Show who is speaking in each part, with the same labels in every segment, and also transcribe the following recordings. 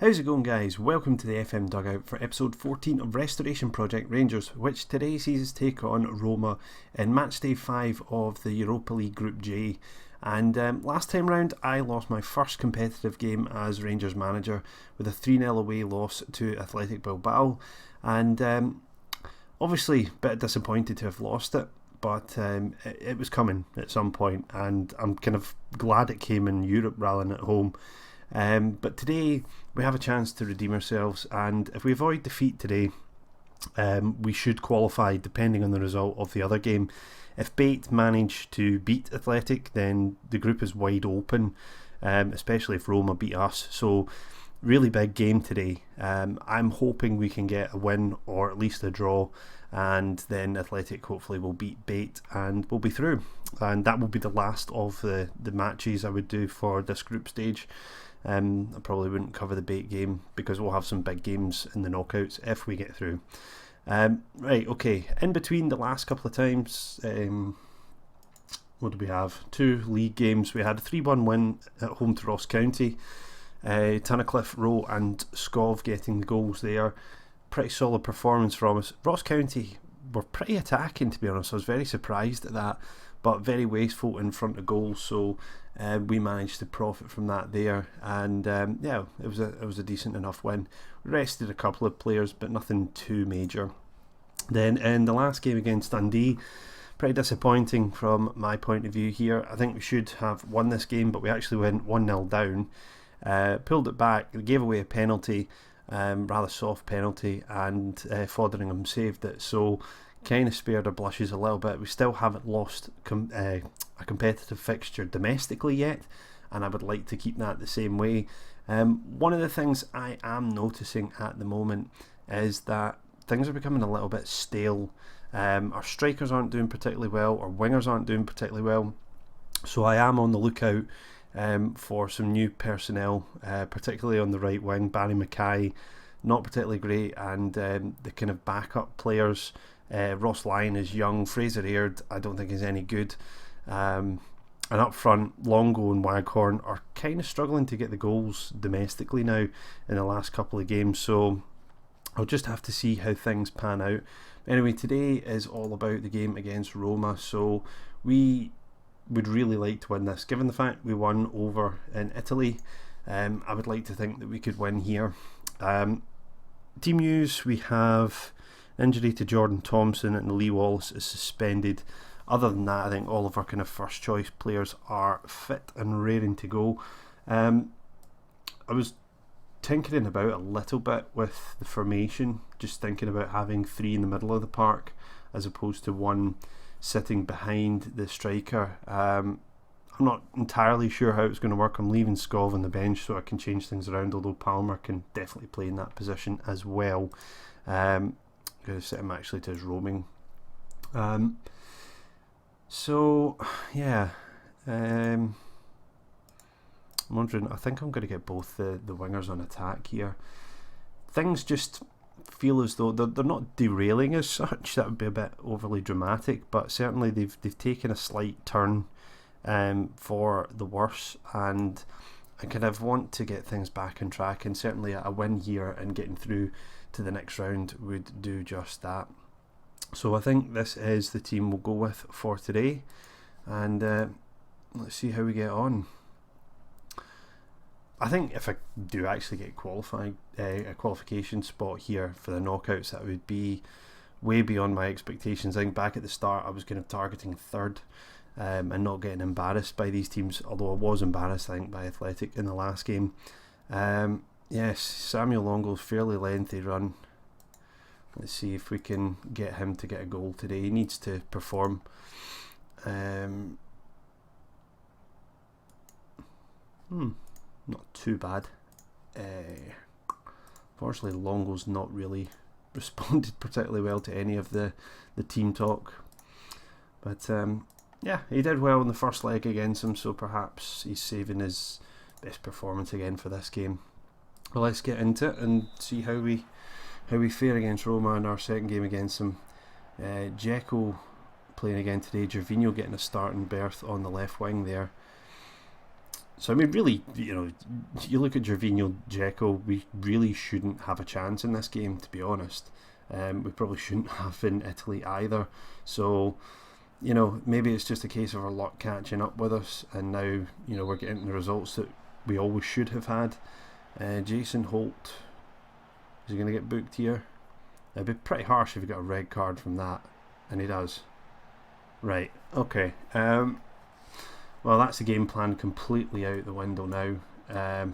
Speaker 1: How's it going, guys? Welcome to the FM Dugout for episode 14 of Restoration Project Rangers, which today sees us take on Roma in matchday 5 of the Europa League Group J. And last time round I lost my first competitive game as Rangers manager with a 3-0 away loss to Ateltico Bilbao, and obviously a bit disappointed to have lost it, but it was coming at some point, and I'm kind of glad it came in Europe rather than at home. But today we have a chance to redeem ourselves, and if we avoid defeat today, we should qualify depending on the result of the other game. If BATE manage to beat Athletic, then the group is wide open, especially if Roma beat us. So really big game today. I'm hoping we can get a win or at least a draw, and then Athletic hopefully will beat BATE and we'll be through. And that will be the last of the matches I would do for this group stage. I probably wouldn't cover the BATE game because we'll have some big games in the knockouts if we get through. Right, okay, in between the last couple of times, what did we have? 2 league games. We had a 3-1 win at home to Ross County. Tunnicliffe, Rowe and Scov getting the goals there. Pretty solid performance from us. Ross County were pretty attacking, to be honest. I was very surprised at that, but very wasteful in front of goals, so we managed to profit from that there, and yeah, it was a decent enough win. We rested a couple of players, but nothing too major. Then in the last game against Dundee, pretty disappointing from my point of view here. I think we should have won this game, but we actually went 1-0 down, pulled it back, gave away a penalty, rather soft penalty, and Fotheringham saved it, so kind of spared our blushes a little bit. We still haven't lost a competitive fixture domestically yet, and I would like to keep that the same way. One of the things I am noticing at the moment is that things are becoming a little bit stale. Our strikers aren't doing particularly well, our wingers aren't doing particularly well, so I am on the lookout for some new personnel, particularly on the right wing. Barry Mackay, not particularly great, and the kind of backup players, Ross Lyon is young, Fraser Aird I don't think is any good, and up front Longo and Waghorn are kind of struggling to get the goals domestically now in the last couple of games, so I'll just have to see how things pan out. Anyway, today is all about the game against Roma, so we would really like to win this. Given the fact we won over in Italy, I would like to think that we could win here. Team news, we have injury to Jordan Thompson and Lee Wallace is suspended. Other than that, I think all of our kind of first choice players are fit and raring to go. I was tinkering about a little bit with the formation, just thinking about having 3 in the middle of the park as opposed to 1 sitting behind the striker. I'm not entirely sure how it's going to work. I'm leaving Scov on the bench so I can change things around, although Palmer can definitely play in that position as well. I'm going to set him actually to his roaming. So yeah, I'm wondering, I think I'm going to get both the wingers on attack here. Things just feel as though they're not derailing as such. That would be a bit overly dramatic, but certainly they've taken a slight turn for the worse, and I kind of want to get things back on track, and certainly a win here and getting through to the next round would do just that. So I think this is the team we'll go with for today, and let's see how we get on. I think if I do actually get a qualification spot here for the knockouts, that would be way beyond my expectations. I think back at the start I was kind of targeting 3rd and not getting embarrassed by these teams, although I was embarrassed I think by Athletic in the last game. Yes, Samuel Longo's fairly lengthy run. Let's see if we can get him to get a goal today. He needs to perform. Not too bad. Unfortunately, Longo's not really responded particularly well to any of the team talk. But yeah, he did well in the first leg against him, so perhaps he's saving his best performance again for this game. Well, let's get into it and see how we fare against Roma in our second game against them. Dzeko playing again today. Gervinho getting a starting berth on the left wing there. So I mean, really, you look at Gervinho, Dzeko, we really shouldn't have a chance in this game, to be honest. We probably shouldn't have in Italy either. So, maybe it's just a case of our luck catching up with us, and now, we're getting the results that we always should have had. Jason Holt, is he going to get booked here? It'd be pretty harsh if he got a red card from that, and he does. Right, okay. Well, that's the game plan completely out the window now. I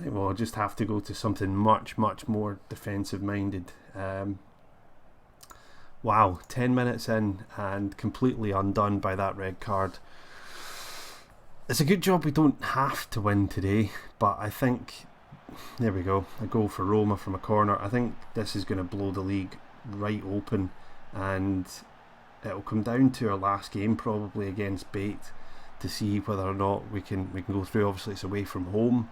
Speaker 1: think we'll just have to go to something much, much more defensive minded. Wow, 10 minutes in and completely undone by that red card. It's a good job we don't have to win today, but I think, there we go, a goal for Roma from a corner. I think this is going to blow the league right open, and it'll come down to our last game probably against BATE to see whether or not we can go through. Obviously it's away from home.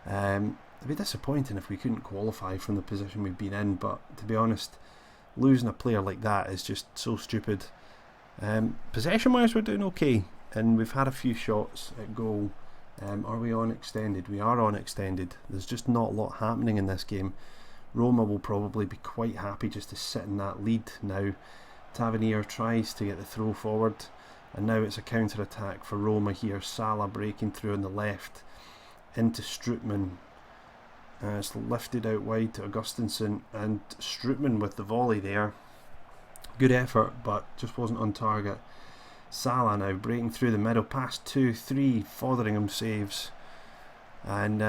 Speaker 1: It'd be disappointing if we couldn't qualify from the position we've been in, but to be honest, losing a player like that is just so stupid. Possession wise we're doing okay, and we've had a few shots at goal. Are we on extended? We are on extended. There's just not a lot happening in this game. Roma will probably be quite happy just to sit in that lead now. Tavernier tries to get the throw forward, and now it's a counter attack for Roma here. Salah breaking through on the left into Strootman. It's lifted out wide to Augustinsson, and Strootman with the volley there. Good effort, but just wasn't on target. Salah now breaking through the middle, past 2-3, Fotheringham saves, and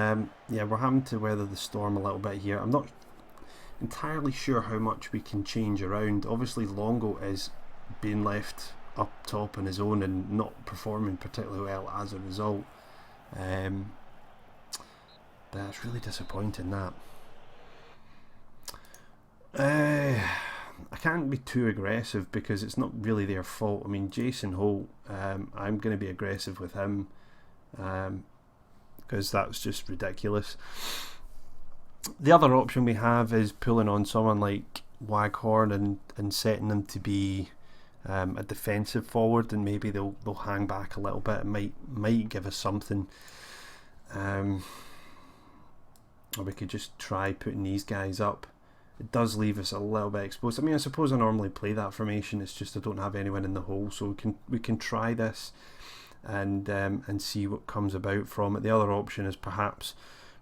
Speaker 1: we're having to weather the storm a little bit here. I'm not entirely sure how much we can change around. Obviously Longo is being left up top on his own and not performing particularly well as a result. That's really disappointing, that. I can't be too aggressive because it's not really their fault. I mean, Jason Holt, I'm going to be aggressive with him because that's just ridiculous. The other option we have is pulling on someone like Waghorn and setting them to be a defensive forward, and maybe they'll hang back a little bit. It might give us something. Or we could just try putting these guys up. It does leave us a little bit exposed. I mean, I suppose I normally play that formation. It's just I don't have anyone in the hole, so we can try this and see what comes about from it. The other option is perhaps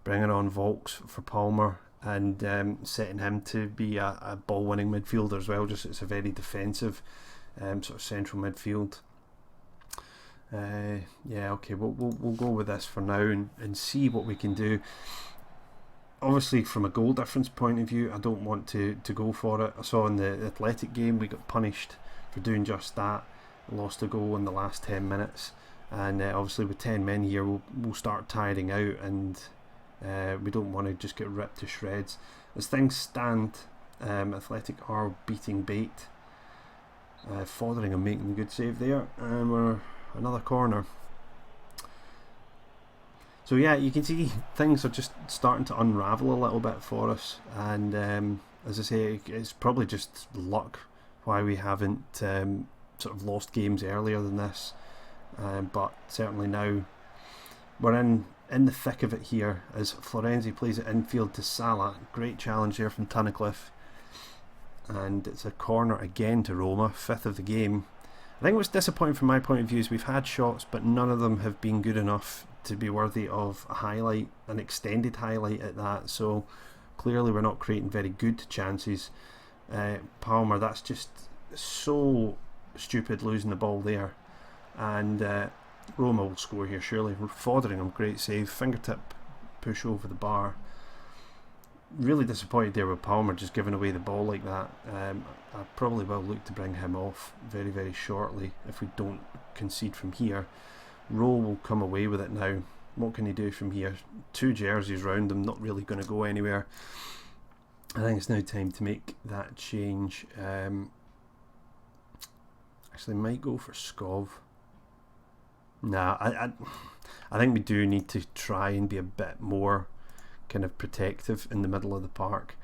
Speaker 1: bringing on Volks for Palmer and setting him to be a ball-winning midfielder as well. Just it's a very defensive sort of central midfield. Okay, we'll go with this for now and see what we can do. Obviously, from a goal difference point of view, I don't want to go for it. I saw in the Athletic game we got punished for doing just that. Lost a goal in the last 10 minutes, and obviously with 10 men here, we'll start tiring out, and we don't want to just get ripped to shreds. As things stand, Athletic are beating BATE. Fotheringham making a good save there, and we're another corner. So yeah, you can see things are just starting to unravel a little bit for us, and as I say, it's probably just luck why we haven't sort of lost games earlier than this, but certainly now we're in the thick of it here as Florenzi plays it infield to Salah. Great challenge there from Tunnicliffe, and it's a corner again to Roma, 5th of the game. I think what's disappointing from my point of view is we've had shots, but none of them have been good enough to be worthy of a highlight, an extended highlight at that. So clearly we're not creating very good chances. Palmer, that's just so stupid, losing the ball there, and Roma will score here surely. Fotheringham, great save, fingertip push over the bar. Really disappointed there with Palmer just giving away the ball like that. I probably will look to bring him off very, very shortly if we don't concede from here. Rowe will come away with it now. What can he do from here? 2 jerseys round him, not really going to go anywhere. I think it's now time to make that change. Actually, might go for Skov. Nah, I think we do need to try and be a bit more kind of protective in the middle of the park.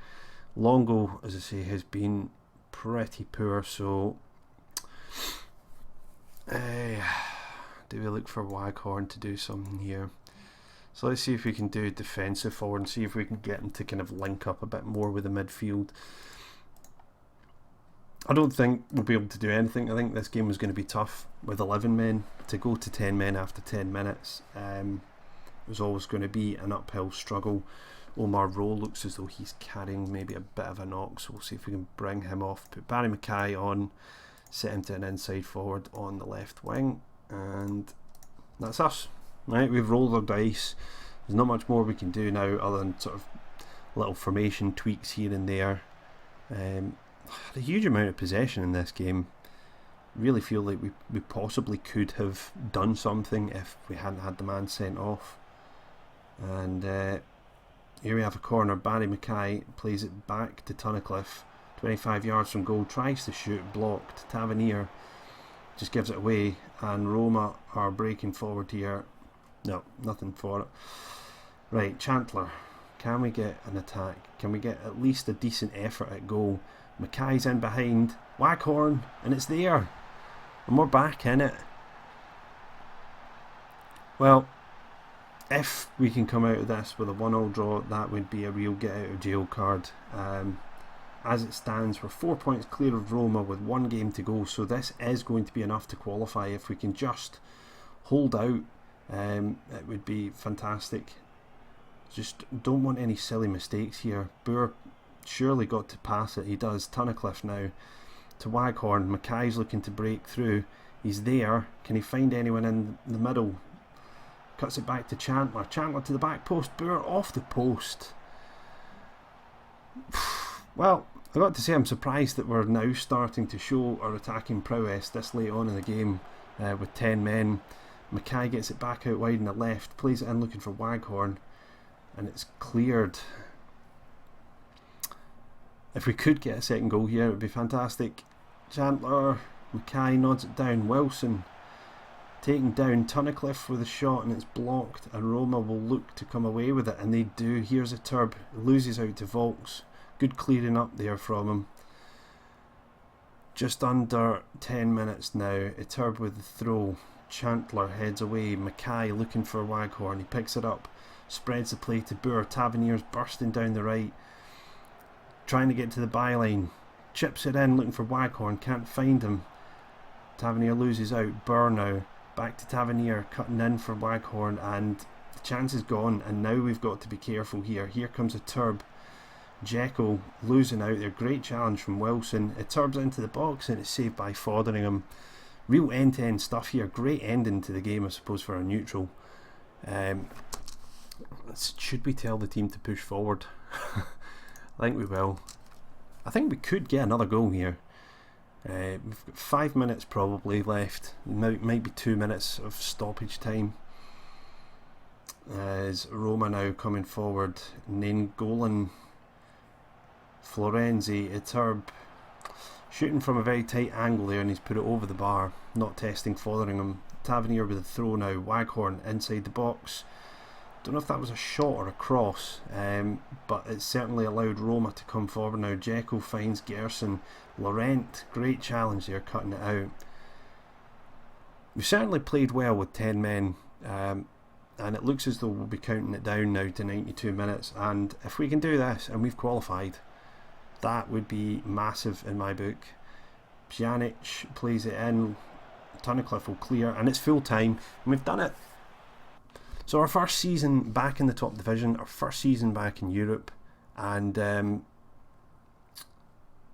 Speaker 1: Longo, as I say, has been pretty poor, so do we look for Waghorn to do something here? So let's see if we can do defensive forward and see if we can get him to kind of link up a bit more with the midfield. I don't think we'll be able to do anything. I think this game was going to be tough with 11 men. To go to 10 men after 10 minutes was always going to be an uphill struggle. Omar Rowe looks as though he's carrying maybe a bit of a knock, so we'll see if we can bring him off. Put Barry Mackay on, set him to an inside forward on the left wing, and that's us. Right, we've rolled our dice. There's not much more we can do now other than sort of little formation tweaks here and there. A huge amount of possession in this game. Really feel like we possibly could have done something if we hadn't had the man sent off. And here we have a corner. Barry Mackay plays it back to Tunnicliffe, 25 yards from goal, tries to shoot, blocked. Tavernier just gives it away, and Roma are breaking forward here. No, nothing for it. Right, Chandler, can we get an attack? Can we get at least a decent effort at goal? Mackay's in behind, Waghorn, and it's there, and we're back in it. Well, if we can come out of this with a 1-1 draw, that would be a real get out of jail card. As it stands, we're 4 points clear of Roma with 1 game to go, so this is going to be enough to qualify. If we can just hold out, it would be fantastic. Just don't want any silly mistakes here. Boer surely got to pass it. He does. Tunnicliffe now to Waghorn. Mackay's looking to break through. He's there. Can he find anyone in the middle? Cuts it back to Chandler. Chandler to the back post. Boer off the post. Well, I got to say I'm surprised that we're now starting to show our attacking prowess this late on in the game with 10 men. Mackay gets it back out wide in the left, plays it in looking for Waghorn, and it's cleared. If we could get a second goal here, it would be fantastic. Chandler, Mackay nods it down. Wilson taken down. Tunnicliffe with a shot, and it's blocked, and Roma will look to come away with it, and they do. Here's a Turb, loses out to Volks. Good clearing up there from him. Just under 10 minutes now. A Turb with the throw. Chandler heads away. Mackay looking for Waghorn. He picks it up, spreads the play to Boer. Tavernier's bursting down the right, trying to get to the byline. Chips it in, looking for Waghorn. Can't find him. Tavernier loses out. Boer now back to Tavernier, cutting in for Waghorn, and the chance is gone. And now we've got to be careful here. Here comes a Turb. Jekyll losing out there. Great challenge from Wilson. It turbs into the box, and it's saved by Fotheringham. Real end-to-end stuff here. Great ending to the game, I suppose, for a neutral. Should we tell the team to push forward? I think we will. I think we could get another goal here. We've got 5 minutes probably left. Might be 2 minutes of stoppage time. As Roma now coming forward. Nainggolan, Florenzi, Iturb, shooting from a very tight angle there, and he's put it over the bar, not testing Fotheringham. Tavernier with a throw now. Waghorn inside the box. Don't know if that was a shot or a cross, but it certainly allowed Roma to come forward now. Jekyll finds Gerson. Laurent, great challenge there, cutting it out. We've certainly played well with 10 men, and it looks as though we'll be counting it down now to 92 minutes, and if we can do this and we've qualified, that would be massive in my book. Pjanic plays it in. Tunnicliffe will clear, and it's full time, and we've done it. So our first season back in the top division, our first season back in Europe, and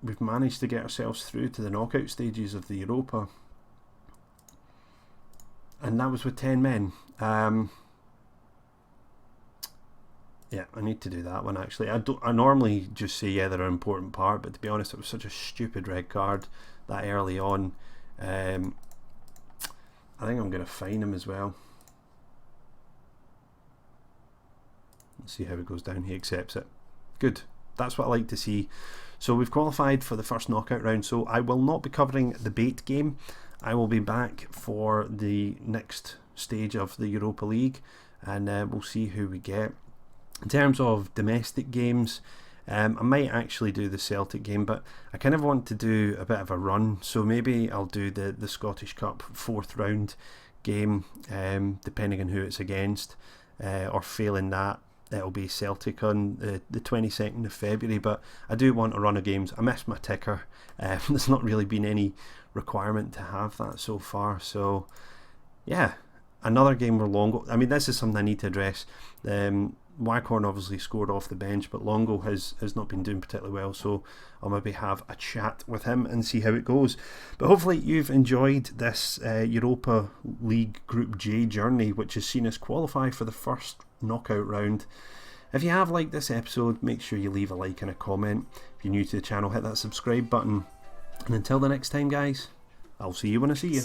Speaker 1: we've managed to get ourselves through to the knockout stages of the Europa, and that was with 10 men. Yeah, I need to do that one actually. I normally just say yeah, they're an important part, but to be honest, it was such a stupid red card that early on. I think I'm going to fine him as well. Let's see how it goes down. He accepts it. Good. That's what I like to see. So we've qualified for the first knockout round. So I will not be covering the BATE game. I will be back for the next stage of the Europa League, and we'll see who we get. In terms of domestic games, I might actually do the Celtic game, but I kind of want to do a bit of a run, so maybe I'll do the Scottish Cup 4th round game, depending on who it's against, or failing that, it'll be Celtic on the 22nd of February. But I do want a run of games. I missed my ticker. There's not really been any requirement to have that so far. So yeah, another game where Longo, I mean, this is something I need to address. Waghorn obviously scored off the bench, but Longo has not been doing particularly well, so I'll maybe have a chat with him and see how it goes. But hopefully you've enjoyed this Europa League Group J journey, which has seen us qualify for the first knockout round. If you have liked this episode, make sure you leave a like and a comment. If you're new to the channel, hit that subscribe button. And until the next time, guys, I'll see you when I see you.